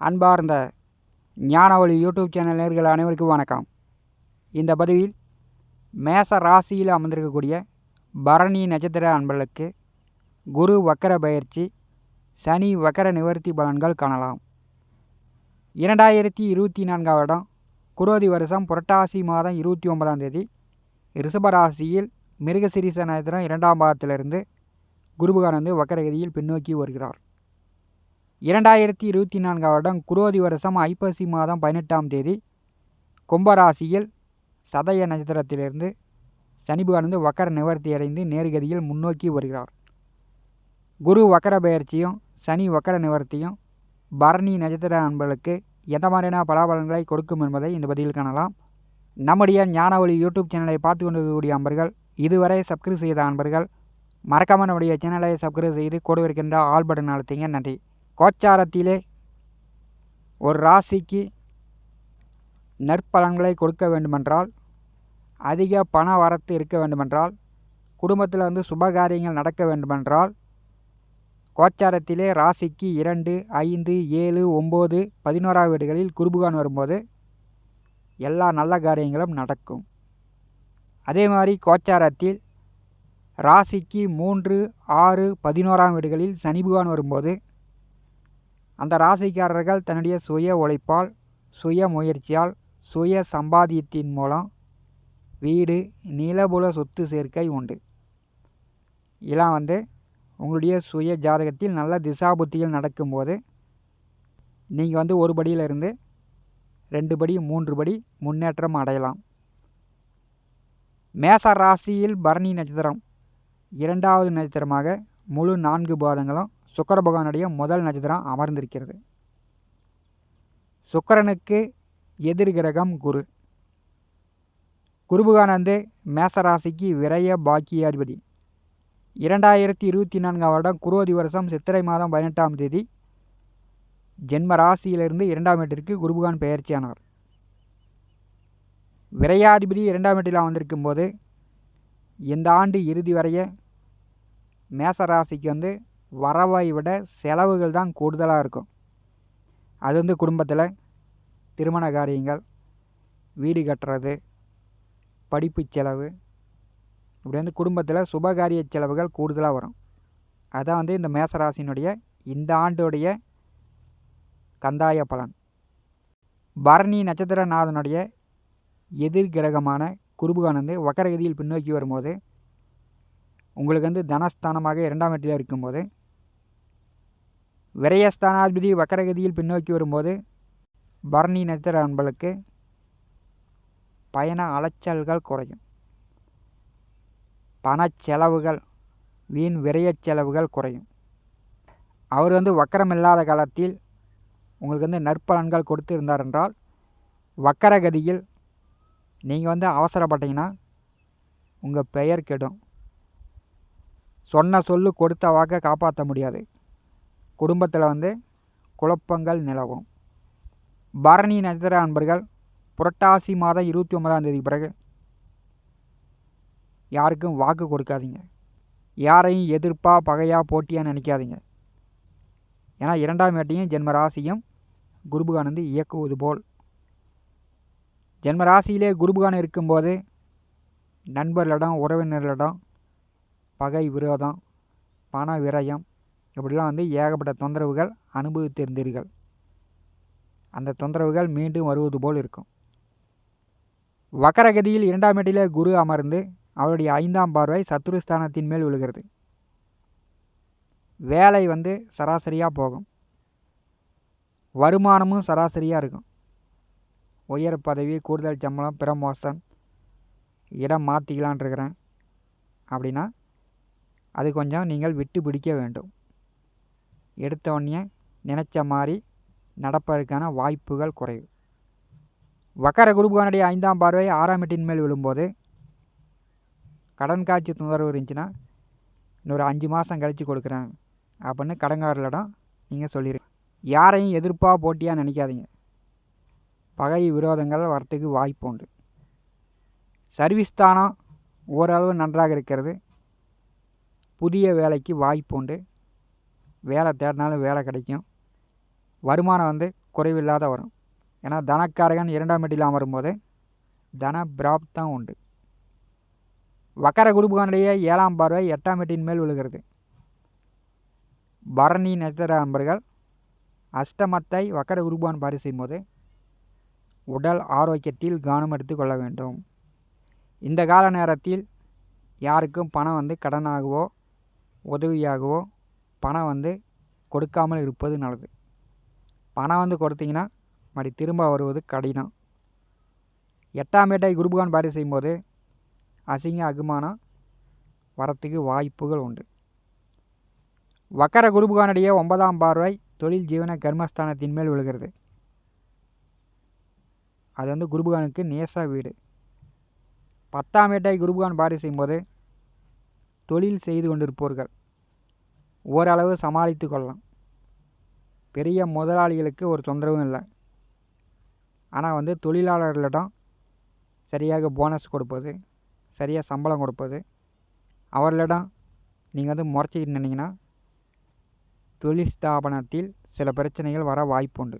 அன்பார்ந்த ஞானவழி YouTube channel நேயர்கள் அனைவருக்கும் வணக்கம். இந்த பதிவில் மேச ராசியில் அமர்ந்திருக்கக்கூடிய பரணி நட்சத்திர அன்பர்களுக்கு குரு வக்கர பயிற்சி, சனி வக்கர நிவர்த்தி பலன்கள் காணலாம். 2024 வருடம் குரோதி வருஷம் புரட்டாசி மாதம் 29ஆம் தேதி ரிஷபராசியில் மிருகசிரீச நட்சத்திரம் 2ஆம் பாதத்திலிருந்து குருபகவான் வக்கரகதியில் பின்னோக்கி வருகிறார். 2024 வருடம் குரோதி வருஷம் ஐப்பசி மாதம் 18ஆம் தேதி கும்பராசியில் சதய நட்சத்திரத்திலிருந்து சனி பகவான் வக்கர நிவர்த்தி அடைந்து நேர்கதியில் முன்னோக்கி வருகிறார். குரு வக்கர பயிற்சியும் சனி வக்கர நிவர்த்தியும் பரணி நட்சத்திர அன்பர்களுக்கு எந்த மாதிரியான பலாபலன்களை கொடுக்கும் என்பதை இந்த பதிவில் காணலாம். நம்முடைய ஞானவழி யூடியூப் சேனலை பார்த்து கொண்டிருக்கக்கூடிய அன்பர்கள், இதுவரை சப்ஸ்கிரைப் செய்த அன்பர்கள் மறக்காமல் நம்முடைய சேனலை சப்ஸ்கிரைப் செய்து கூட இருக்கின்ற ஆல் பட்டன் அழுத்திங்க. நன்றி. கோச்சாரத்திலே ஒரு ராசிக்கு நற்பலன்களை கொடுக்க வேண்டுமென்றால், அதிக பண வரத்து இருக்க வேண்டுமென்றால், குடும்பத்தில் சுபகாரியங்கள் நடக்க வேண்டுமென்றால், கோச்சாரத்திலே ராசிக்கு 2, 5, 7, 9, 11ஆம் வீடுகளில் குருபகவான் வரும்போது எல்லா நல்ல காரியங்களும் நடக்கும். அதே மாதிரி கோச்சாரத்தில் ராசிக்கு 3, 6, 11ஆம் வீடுகளில் சனி பகவான் வரும்போது அந்த ராசிக்காரர்கள் தன்னுடைய சுய உழைப்பால், சுய முயற்சியால், சுய சம்பாத்தியத்தின் மூலம் வீடு, நிலபுல சொத்து சேர்க்கை உண்டு. இதெல்லாம் உங்களுடைய சுய ஜாதகத்தில் நல்ல திசாபுத்திகள் நடக்கும்போது நீங்கள் ஒரு படியிலிருந்து 2 படி 3 படி முன்னேற்றம் அடையலாம். மேச ராசியில் பரணி நட்சத்திரம் 2வது நட்சத்திரமாக முழு 4 பாதங்களும் சுக்கிர பகவானுடைய முதல் நட்சத்திரம் அமர்ந்திருக்கிறது. சுக்கிரனுக்கு எதிர் கிரகம் குரு. குரு பகவான் மேசராசிக்கு விரய பாக்கியாதிபதி. 2024 வருடம் குரோதி வருஷம் சித்திரை மாதம் 18ஆம் தேதி ஜென்ம ராசியிலிருந்து 2ஆம் வீட்டிற்கு குரு பகவான் பெயர்ச்சியானார். விரையாதிபதி 2ஆம் வீட்டில் வந்திருக்கும் போது இந்த ஆண்டு இறுதி வரைய மேசராசிக்கு வரவை விட செலவுகள் தான் கூடுதலாக இருக்கும். அது குடும்பத்தில் திருமண காரியங்கள், வீடு கட்டுறது, படிப்பு செலவு, இப்படி குடும்பத்தில் சுபகாரிய செலவுகள் கூடுதலாக வரும். அதான் இந்த மேசராசினுடைய இந்த ஆண்டுடைய கந்தாய பலன். பரணி நட்சத்திரநாதனுடைய எதிர் கிரகமான குருபகவான் வக்கரகதியில் பின்னோக்கி வரும்போது உங்களுக்கு தனஸ்தானமாக 2ஆம் வீட்டில் இருக்கும்போது, விரயஸ்தானாதிபதி வக்கரகதியில் பின்னோக்கி வரும்போது பரணி நட்சத்திர அன்பர்களுக்கு பயண அலைச்சல்கள் குறையும். பணச்செலவுகள், வீண் விரய செலவுகள் குறையும். அவர் வக்கரம் இல்லாத காலத்தில் உங்களுக்கு நற்பலன்கள் கொடுத்து இருந்தார் என்றால், வக்கரகதியில் நீங்கள் அவசரப்பட்டீங்கன்னா உங்கள் பெயர் கெடும். சொன்ன சொல்லு கொடுத்த வாக்கை காப்பாற்ற முடியாது. குடும்பத்தில் குழப்பங்கள் நிலவும். பரணி நட்சத்திர அன்பர்கள் புரட்டாசி மாதம் 29ஆம் தேதி பிறகு யாருக்கும் வாக்கு கொடுக்காதீங்க. யாரையும் எதிர்ப்பா, பகையா, போட்டியாக நினைக்காதீங்க. ஏன்னா 2ஆம் வீட்டையும் ஜென்ம ராசியும் குருபகவான் இயக்குவது போல். ஜென்ம ராசியிலே குருபகவான் இருக்கும்போது நண்பர்களிடம், உறவினர்களிடம் பகை, விரோதம், பண விரயம், இப்படிலாம் ஏகப்பட்ட தொந்தரவுகள் அனுபவித்திருந்தீர்கள். அந்த தொந்தரவுகள் மீண்டும் வருவது போல் இருக்கும். வக்கரகதியில் 2ஆம் வீட்டிலே குரு அமர்ந்து அவருடைய 5ஆம் பார்வை சத்துருஸ்தானத்தின் மேல் விழுகிறது. வேலை சராசரியாக போகும். வருமானமும் சராசரியாக இருக்கும். உயர் பதவி, கூடுதல் சம்பளம், ப்ரமோஷன், இடம் மாற்றிக்கலான் இருக்கிறேன் அப்படின்னா அது கொஞ்சம் நீங்கள் விட்டு பிடிக்க வேண்டும். எடுத்தோடனே நினச்ச மாதிரி நடப்பதற்கான வாய்ப்புகள் குறைவு. வக்கர குருபகவானுடைய 5ஆம் பார்வை 6ஆம் வீட்டின் மேல் விழும்போது கடன் காட்சி தொந்தரவு இருந்துச்சுன்னா இன்னொரு 5 மாதம் கழித்து கொடுக்குறேன் அப்படின்னு கடன்காரர்களிடம் நீங்கள் சொல்லிடுங்க. யாரையும் எதிர்ப்பாக, போட்டியாக நினைக்காதீங்க. பகை, விரோதங்கள் வரத்துக்கு வாய்ப்பு உண்டு. சர்வீஸ் ஸ்தானம் ஓரளவு நன்றாக இருக்கிறது. புதிய வேலைக்கு வாய்ப்பு உண்டு. வேலை தேடினாலும் வேலை கிடைக்கும். வருமானம் குறைவில்லாத வரும். ஏன்னா தனக்காரகன் 2ஆம் வீட்டில் அமரும்போது தன பிராப்தம் உண்டு. வக்கர குருபகனுடைய 7ஆம் பார்வை 8ஆம் வீட்டின் மேல் விழுகிறது. பரணி நட்சத்திர அன்பர்கள் அஷ்டமத்தை வக்கர குருபகன் பார்வை செய்யும்போது உடல் ஆரோக்கியத்தில் கவனம் எடுத்துக்கொள்ள வேண்டும். இந்த கால நேரத்தில் யாருக்கும் பணம் கடனாகவோ உதவியாகவோ பணம் கொடுக்காமல் இருப்பது நல்லது. பணம் கொடுத்தீங்கன்னா மறுபடி திரும்ப வருவது கடினம். 8ஆம் வீட்டை குருபகவான் பார்வை செய்யும்போது அசிங்க அகுமானம் வரத்துக்கு வாய்ப்புகள் உண்டு. வக்கர குருபகவானுடைய 9ஆம் பார்வை தொழில் ஜீவன கர்மஸ்தானத்தின் மேல் விழுகிறது. அது குருபகவானுக்கு நேச வீடு. 10ஆம் வீட்டை குருபகவான் பார்வை செய்யும்போது தொழில் செய்து கொண்டிருப்பவர்கள் ஓரளவு சமாளித்து கொள்ளலாம். பெரிய முதலாளிகளுக்கு ஒரு தொந்தரவும் இல்லை. ஆனால் தொழிலாளர்களிடம் சரியாக போனஸ் கொடுப்பது, சரியாக சம்பளம் கொடுப்பது, அவர்களிடம் நீங்கள் முறைச்சிக்கிட்டு நின்னீங்கன்னா தொழில் ஸ்தாபனத்தில் சில பிரச்சனைகள் வர வாய்ப்புண்டு.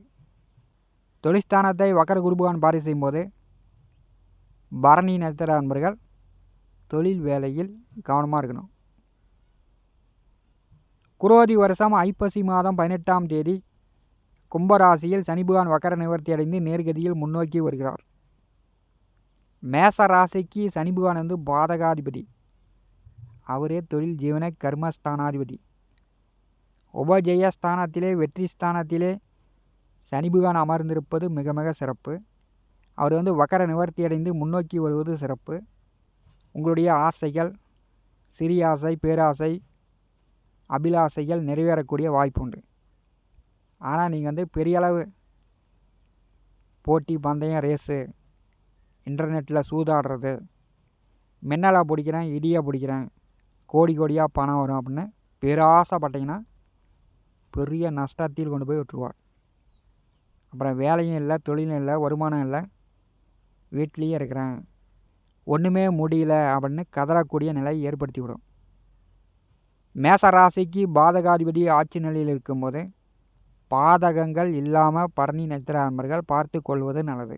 தொழிற்ஸ்தானத்தை வக்கர குருபகவான் பார்வை செய்யும்போது பரணி நட்சத்திர அன்பர்கள் தொழில் வேலையில் கவனமாக இருக்கணும். குரோதி வருஷம் ஐப்பசி மாதம் 18ஆம் தேதி கும்பராசியில் சனி பகவான் வக்கர நிவர்த்தி அடைந்து நேர்கதியில் முன்னோக்கி வருகிறார். மேச ராசிக்கு சனி பகவான் பாதகாதிபதி. அவரே தொழில் ஜீவன கர்மஸ்தானாதிபதி. உபஜெயஸ்தானத்திலே வெற்றி ஸ்தானத்திலே சனி பகவான் அமர்ந்திருப்பது மிக மிக சிறப்பு. அவர் வக்கர நிவர்த்தி அடைந்து முன்னோக்கி வருவது சிறப்பு. உங்களுடைய ஆசைகள், சிறிய ஆசை, பேராசை, அபிலாசைகள் நிறைவேறக்கூடிய வாய்ப்பு உண்டு. ஆனால் நீங்கள் பெரிய அளவு போட்டி பந்தயம், ரேஸு, இன்டர்நெட்டில் சூதாடுறது, மின்னலாக பிடிக்கிறேன், இடியாக பிடிக்கிறேன், கோடி கோடியாக பணம் வரும் அப்படின்னு பேராசைப்பட்டீங்கன்னா பெரிய நஷ்டத்தில் கொண்டு போய் விட்டுருவார். அப்புறம் வேலையும் இல்லை, தொழிலும் இல்லை, வருமானம் இல்லை, வீட்லேயே இருக்கிறேன், ஒன்றுமே முடியல அப்படின்னு கதறக்கூடிய நிலையை ஏற்படுத்தி விடும். மேச ராசிக்கு பாதகாதிபதி ஆட்சி நிலையில் இருக்கும்போது பாதகங்கள் இல்லாமல் பரணி நட்சத்திர அன்பர்கள் பார்த்து கொள்வது நல்லது.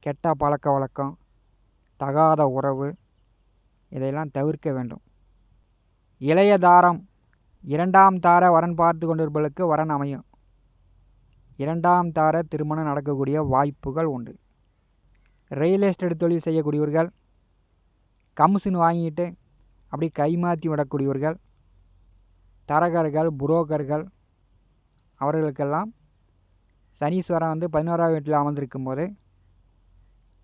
கெட்ட பழக்க வழக்கம், தகாத உறவு இதையெல்லாம் தவிர்க்க வேண்டும். இளைய தாரம் 2ஆம் தார வரன் பார்த்து கொண்டிருப்பவர்களுக்கு வரன் அமையும். 2ஆம் தார திருமணம் நடக்கக்கூடிய வாய்ப்புகள் உண்டு. ரியல் எஸ்டேட் தொழில் செய்யக்கூடியவர்கள், கமிஷன் வாங்கிட்டு அப்படி கைமாற்றி விடக்கூடியவர்கள், தரகர்கள், புரோக்கர்கள் அவர்களுக்கெல்லாம் சனீஸ்வரன் 11ஆம் வீட்டில் அமர்ந்திருக்கும் போது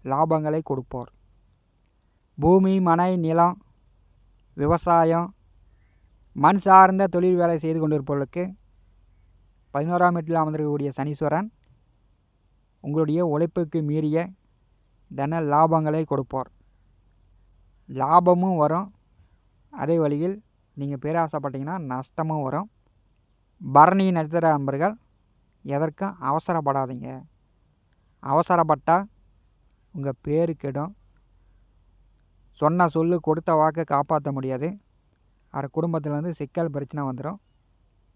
லாபங்களை கொடுப்பார். பூமி, மனை, நிலம், விவசாயம், மண் சார்ந்த தொழில் வேலை செய்து கொண்டிருப்பவர்களுக்கு 11ஆம் வீட்டில் அமர்ந்திருக்கக்கூடிய சனீஸ்வரன் உங்களுடைய உழைப்புக்கு மீறிய தன லாபங்களை கொடுப்பார். லாபமும் வரும், அதே வழியில் நீங்கள் பேராசைப்பட்டீங்கன்னா நஷ்டமும் வரும். பரணி நட்சத்திர அன்பர்கள் எதற்கும் அவசரப்படாதீங்க. அவசரப்பட்டால் உங்கள் பேரு கெடும். சொன்ன சொல்லு கொடுத்த வாக்கை காப்பாற்ற முடியாது. அது குடும்பத்தில் சிக்கல் பிரச்சனை வந்துடும்.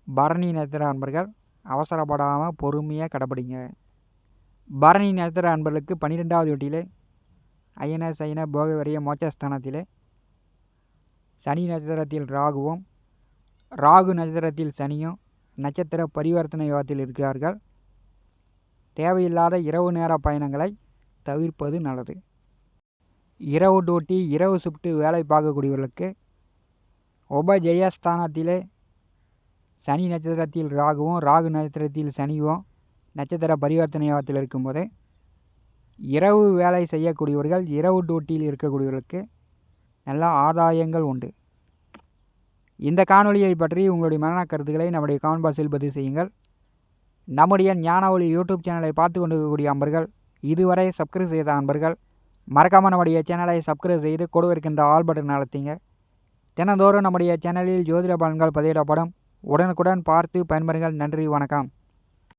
பரணி நட்சத்திர அன்பர்கள் அவசரப்படாமல் பொறுமையாக கடைப்பிடிங்க. பரணி நட்சத்திர அன்பர்களுக்கு 12ஆவது வீட்டிலே அயன சயன போக வரிய மோட்சஸ்தானத்திலே சனி நட்சத்திரத்தில் ராகுவும், ராகு நட்சத்திரத்தில் சனியும் நட்சத்திர பரிவர்த்தனை யோகத்தில் இருக்கிறார்கள். தேவையில்லாத இரவு நேர பயணங்களை தவிர்ப்பது நல்லது. இரவு டூட்டி, இரவு ஷிஃப்ட்டு வேலை பார்க்கக்கூடியவர்களுக்கு உபஜெயஸ்தானத்திலே சனி நட்சத்திரத்தில் ராகுவும், ராகு நட்சத்திரத்தில் சனியும் நட்சத்திர பரிவர்த்தனை யோகத்தில் இருக்கும்போது இரவு வேலை செய்யக்கூடியவர்கள், இரவு டூட்டியில் இருக்கக்கூடியவர்களுக்கு நல்ல ஆதாயங்கள் உண்டு. இந்த காணொலியை பற்றி உங்களுடைய மன கருத்துக்களை நம்முடைய கமெண்ட் பாக்ஸில் பதிவு செய்யுங்கள். நம்முடைய ஞான ஒளி யூடியூப் சேனலை பார்த்து கொண்டிருக்கக்கூடிய அன்பர்கள், இதுவரை சப்ஸ்கிரைப் செய்த அன்பர்கள் மறக்காமல் நம்முடைய சேனலை சப்ஸ்கிரைப் செய்து கொடு இருக்கின்ற ஆல் பட்டன் அழுத்திங்க. தினந்தோறும் நம்முடைய சேனலில் ஜோதிட பலன்கள் பதிவிடப்படும். உடனுக்குடன் பார்த்து பயன்பெறுங்கள். நன்றி, வணக்கம்.